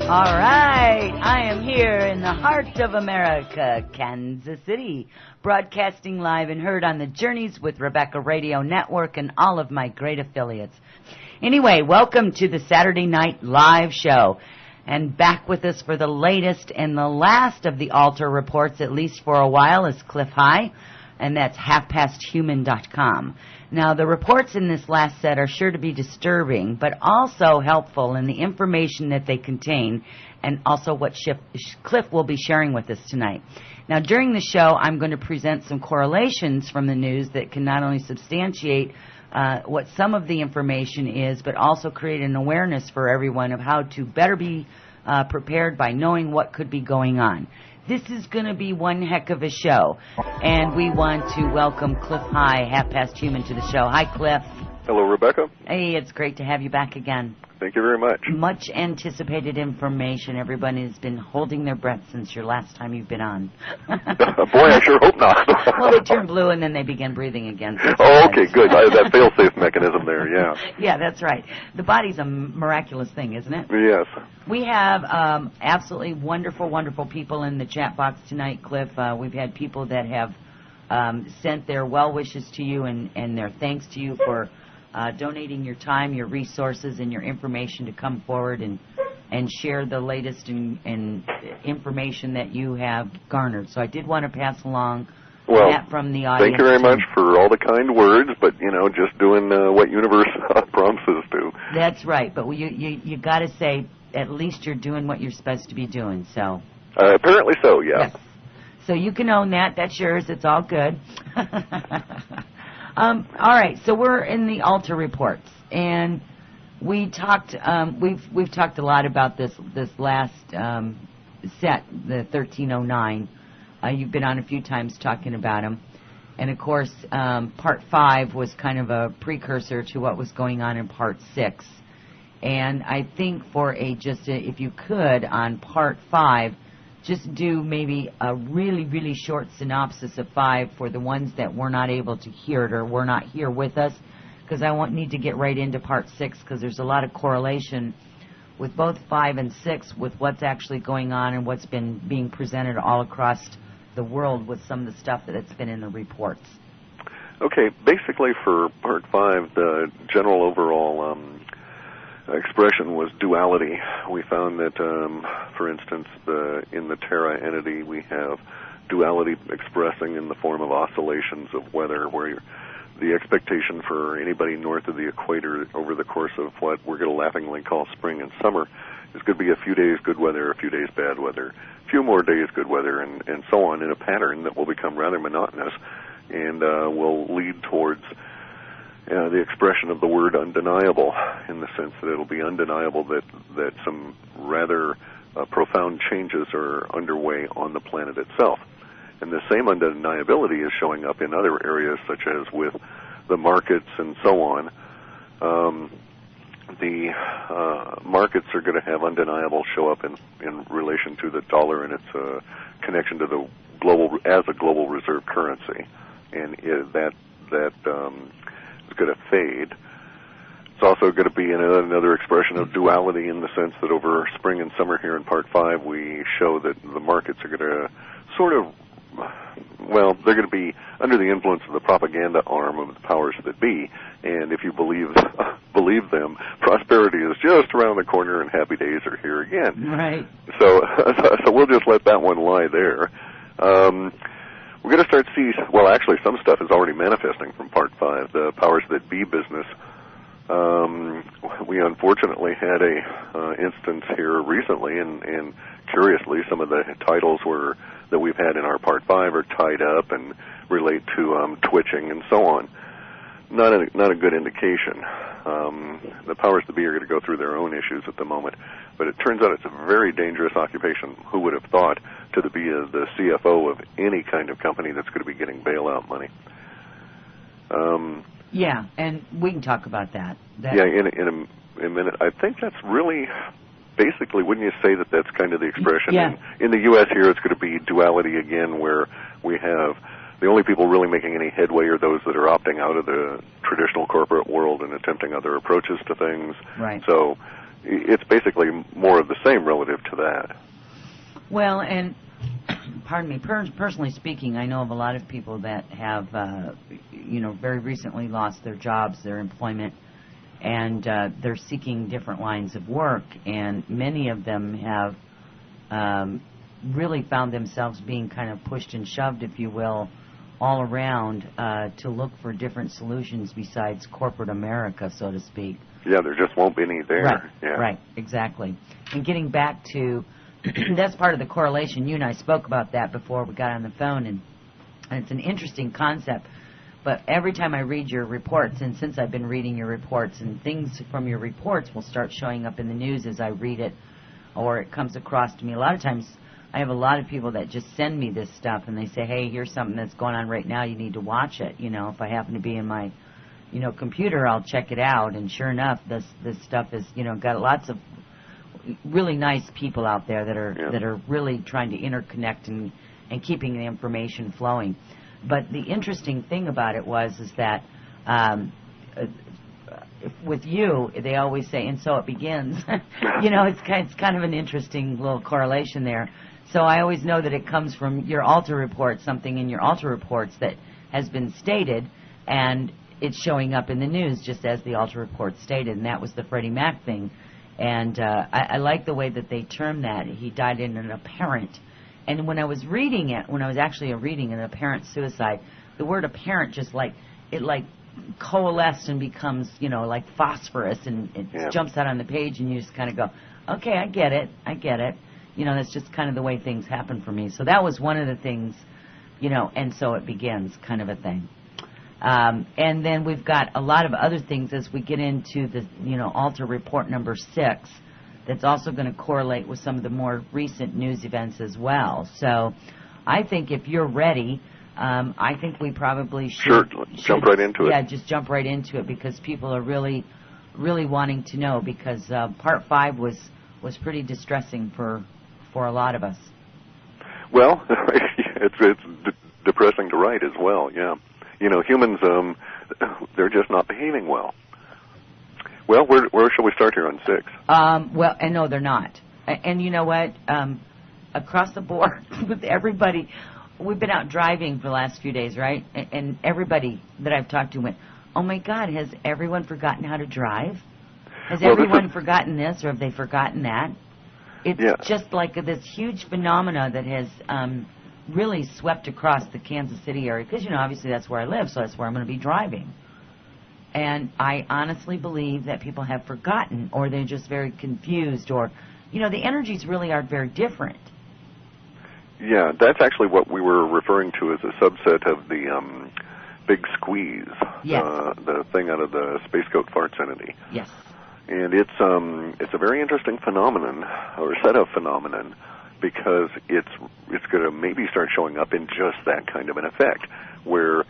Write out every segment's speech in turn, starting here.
All right, I am here in the heart of America, Kansas City, broadcasting live and heard on the Journeys with Rebecca Radio Network and all of my great affiliates. Anyway, welcome to the Saturday Night Live show. And back with us for the latest and the last of the altar reports, at least for a while, is Clif, and that's halfpasthuman.com. Now, the reports in this last set are sure to be disturbing, but also helpful in the information that they contain, and also what Clif will be sharing with us tonight. Now, during the show, I'm going to present some correlations from the news that can not only substantiate what some of the information is, but also create an awareness for everyone of how to better be prepared by knowing what could be going on. This is going to be one heck of a show, and we want to welcome Clif High, Half Past Human, to the show. Hi, Clif. Hello, Rebecca. Hey, it's great to have you back again. Thank you very much. Much anticipated information. Everybody has been holding their breath since your last time you've been on. Boy, I sure hope not. Well, they turn blue and then they begin breathing again. So okay, good. That fail-safe mechanism there, yeah. Yeah, that's right. The body's a miraculous thing, isn't it? Yes. We have absolutely wonderful, wonderful people in the chat box tonight, Clif. We've had people that have sent their well wishes to you and their thanks to you for donating your time, your resources, and your information to come forward and share the latest in information that you have garnered. So I did want to pass along that from the audience. Thank you very much for all the kind words, but, just doing what universe promises to. That's right, but you got to say, at least you're doing what you're supposed to be doing, so. Apparently so, yeah. Yes. So you can own that. That's yours. It's all good. All right, so we're in the altar reports, and we talked. We've talked a lot about this last set, the 1309. You've been on a few times talking about them, and of course, Part 5 was kind of a precursor to what was going on in Part 6. And I think if you could on Part 5. Just do maybe a really, really short synopsis of 5 for the ones that were not able to hear it or were not here with us, because I won't need to get right into Part 6 because there's a lot of correlation with both 5 and 6 with what's actually going on and what's been being presented all across the world with some of the stuff that's been in the reports. Okay, basically for Part 5, the general overall expression was duality. We found that, for instance, in the Terra entity, we have duality expressing in the form of oscillations of weather, where the expectation for anybody north of the equator over the course of what we're going to laughingly call spring and summer is going to be a few days good weather, a few days bad weather, a few more days good weather, and so on, in a pattern that will become rather monotonous and will lead towards the expression of the word undeniable, in the sense that it'll be undeniable that some rather profound changes are underway on the planet itself. And the same undeniability is showing up in other areas, such as with the markets and so on. The markets are going to have undeniable show up in relation to the dollar and its connection to the global reserve currency, and that is going to fade. It's also going to be another expression of duality, in the sense that over spring and summer here in Part 5, we show that the markets are going to they're going to be under the influence of the propaganda arm of the powers that be, and if you believe them, prosperity is just around the corner and happy days are here again. Right. So we'll just let that one lie there. We're going to start to see, actually some stuff is already manifesting from Part 5, the powers that be business. We unfortunately had a instance here recently, and curiously, some of the titles that we've had in our Part 5 are tied up and relate to twitching and so on. Not a good indication. The powers that be are going to go through their own issues at the moment, but it turns out it's a very dangerous occupation. Who would have thought to be the CFO of any kind of company that's going to be getting bailout money? Yeah, and we can talk about that. In a minute. I think that's really, basically, wouldn't you say that that's kind of the expression? Yeah. In the U.S. here, it's going to be duality again, where we have the only people really making any headway are those that are opting out of the traditional corporate world and attempting other approaches to things. Right. So it's basically more of the same relative to that. Well, and pardon me, personally speaking, I know of a lot of people that have, very recently lost their jobs, their employment, and they're seeking different lines of work, and many of them have really found themselves being kind of pushed and shoved, if you will, all around to look for different solutions besides corporate America, so to speak. Yeah, there just won't be any there. Right, yeah. Right, exactly. And getting back to, that's part of the correlation. You and I spoke about that before we got on the phone, and it's an interesting concept. But every time I read your reports, and since I've been reading your reports, and things from your reports will start showing up in the news as I read it, or it comes across to me. A lot of times I have a lot of people that just send me this stuff, and they say, hey, here's something that's going on right now. You need to watch it. If I happen to be in my, computer, I'll check it out. And sure enough, this stuff is, got lots of really nice people out there that are really trying to interconnect and keeping the information flowing. But the interesting thing about it is that with you, they always say, and so it begins. It's kind of an interesting little correlation there. So I always know that it comes from your Alta report, something in your Alta reports that has been stated, and it's showing up in the news just as the Alta report stated, and that was the Freddie Mac thing. And I like the way that they term that. He died in an apparent. And when I was reading it, when I was actually reading an apparent suicide, the word apparent just coalesced and becomes, like phosphorus, and it jumps out on the page, and you just kind of go, okay, I get it. That's just kind of the way things happen for me. So that was one of the things, and so it begins kind of a thing. And then we've got a lot of other things as we get into the, Alta report number 6, that's also going to correlate with some of the more recent news events as well. So I think if you're ready, I think we probably should jump right into it. Yeah, just jump right into it, because people are really, really wanting to know, because Part 5 was pretty distressing for a lot of us. Well, it's depressing to write as well, yeah. Humans, they're just not behaving well. Well, where shall we start here on 6? Well, and no, they're not. And you know what? Across the board with everybody, we've been out driving for the last few days, right? And everybody that I've talked to went, oh, my God, has everyone forgotten how to drive? Has everyone forgotten this, or have they forgotten that? It's just like this huge phenomena that has really swept across the Kansas City area, because, obviously that's where I live, so that's where I'm going to be driving. And I honestly believe that people have forgotten, or they're just very confused, or, the energies really are very different. Yeah, that's actually what we were referring to as a subset of the big squeeze, the thing out of the Space Goat Farts entity. Yes. And it's a very interesting phenomenon, or set of phenomenon, because it's going to maybe start showing up in just that kind of an effect, where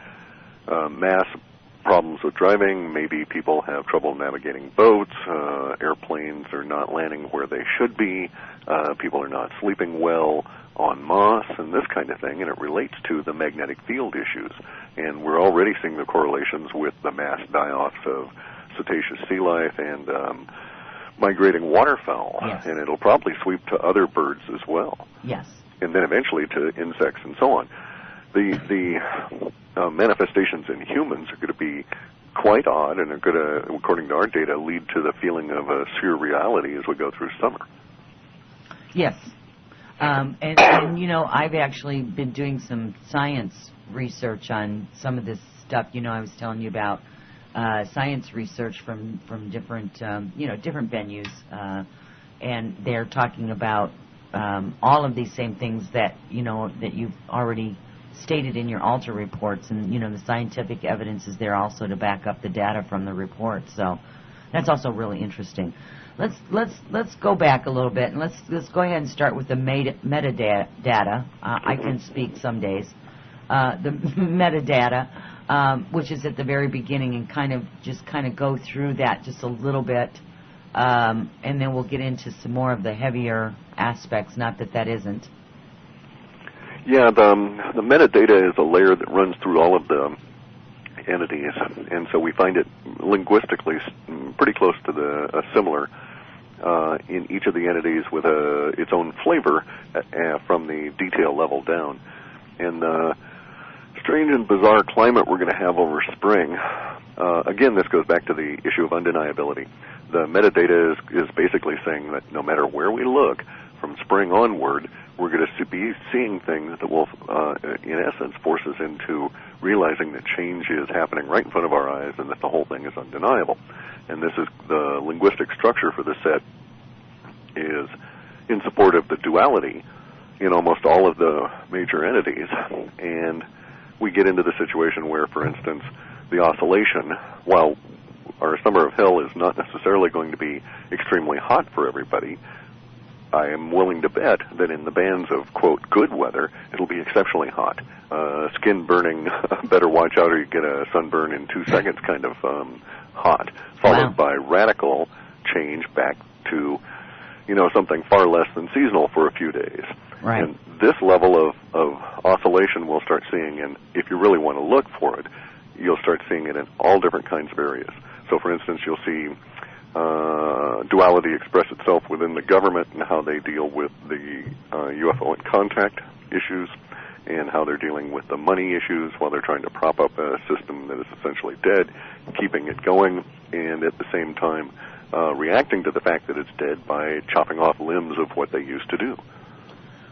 mass problems with driving, maybe people have trouble navigating boats, airplanes are not landing where they should be, people are not sleeping well en masse, and this kind of thing, and it relates to the magnetic field issues. And we're already seeing the correlations with the mass die-offs of cetaceous sea life and migrating waterfowl, and it'll probably sweep to other birds as well. Yes. And then eventually to insects and so on. The manifestations in humans are going to be quite odd, and are going to, according to our data, lead to the feeling of a surreality as we go through summer. Yes. And I've actually been doing some science research on some of this stuff. I was telling you about science research from different, different venues, and they're talking about all of these same things that, that you've already stated in your Alta reports, and, the scientific evidence is there also to back up the data from the report. So that's also really interesting. Let's go back a little bit, and let's go ahead and start with the metadata. I can speak some days. The metadata, which is at the very beginning, and kind of go through that just a little bit, and then we'll get into some more of the heavier aspects. Not that isn't. Yeah, the metadata is a layer that runs through all of the entities, and so we find it linguistically pretty close to similar in each of the entities with its own flavor from the detail level down. And strange and bizarre climate we're going to have over spring. Again, this goes back to the issue of undeniability. The metadata is basically saying that no matter where we look, from spring onward, we're going to be seeing things that will, in essence, force us into realizing that change is happening right in front of our eyes and that the whole thing is undeniable. And this is the linguistic structure for the set is in support of the duality in almost all of the major entities. And we get into the situation where, for instance, the oscillation, while our summer of hell is not necessarily going to be extremely hot for everybody, I am willing to bet that in the bands of, quote, good weather, it'll be exceptionally hot. Skin burning, better watch out or you get a sunburn in 2 seconds kind of hot, followed by radical change back to, something far less than seasonal for a few days. Right. And this level of oscillation we'll start seeing, and if you really want to look for it, you'll start seeing it in all different kinds of areas. So, for instance, you'll see duality express itself within the government and how they deal with the UFO and contact issues and how they're dealing with the money issues while they're trying to prop up a system that is essentially dead, keeping it going, and at the same time reacting to the fact that it's dead by chopping off limbs of what they used to do.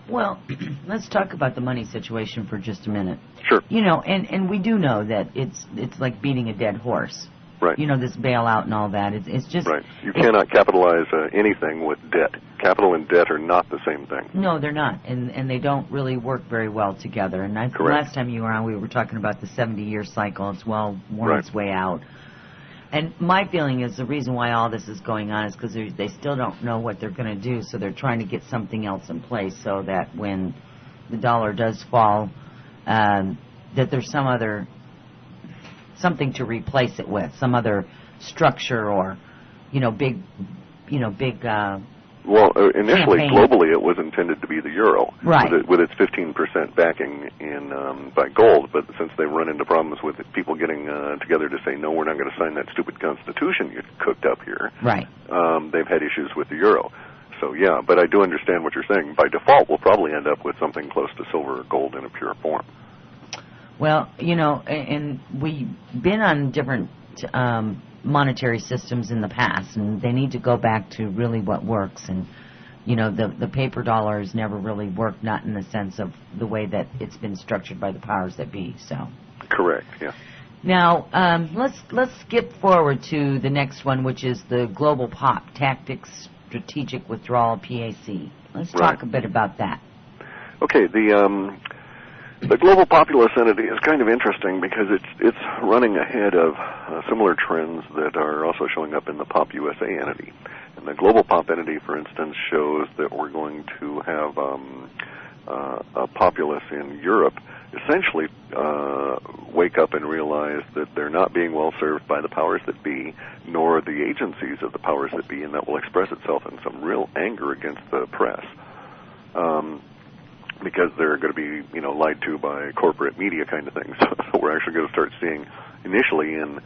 Well, let's talk about the money situation for just a minute. Sure. And we do know that it's like beating a dead horse. Right. This bailout and all that. It's just... Right. You cannot capitalize anything with debt. Capital and debt are not the same thing. No, they're not. And they don't really work very well together. And last time you were on, we were talking about the 70-year cycle. It's worn its way out. And my feeling is the reason why all this is going on is because they still don't know what they're going to do, so they're trying to get something else in place so that when the dollar does fall, that there's something to replace it with, some other structure or, big. Well, initially, campaign. Globally, it was intended to be the euro, right, with its 15% backing by gold. But since they've run into problems with people getting together to say, no, we're not going to sign that stupid constitution you cooked up here, right, they've had issues with the euro. So, yeah, but I do understand what you're saying. By default, we'll probably end up with something close to silver or gold in a pure form. Well, and we've been on different monetary systems in the past, and they need to go back to really what works. And, the paper dollar has never really worked, not in the sense of the way that it's been structured by the powers that be. So. Correct, yeah. Now, let's skip forward to the next one, which is the Global POP, Tactics Strategic Withdrawal PAC. Let's talk a bit about that. Okay, the Global Populace entity is kind of interesting because it's running ahead of similar trends that are also showing up in the Pop USA entity. And the Global Pop entity, for instance, shows that we're going to have a populace in Europe essentially wake up and realize that they're not being well served by the powers that be, nor the agencies of the powers that be, and that will express itself in some real anger against the press. Because they're going to be, lied to by corporate media kind of things. So we're actually going to start seeing, initially in